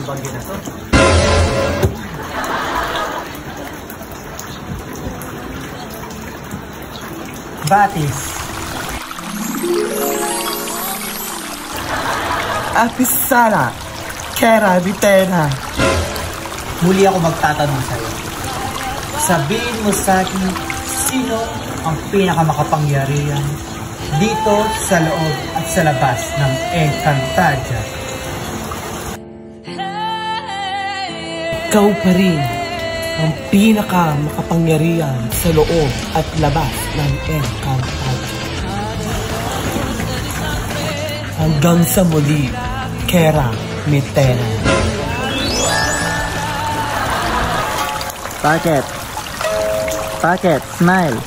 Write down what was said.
tong bagyo na to. Batis. Apisara, Kera Vitena. Muli ako magtatanong sa'yo. Sabihin mo sa akin, sino ang pinakamakapangyarihan dito sa loob at sa labas ng Encantadia? Ikaw pa rin ang pinakamakapangyarihan sa loob at labas ng Encantadia. Hanggang sa muli, Kera Vitena. Bakit? Bakit? Smile.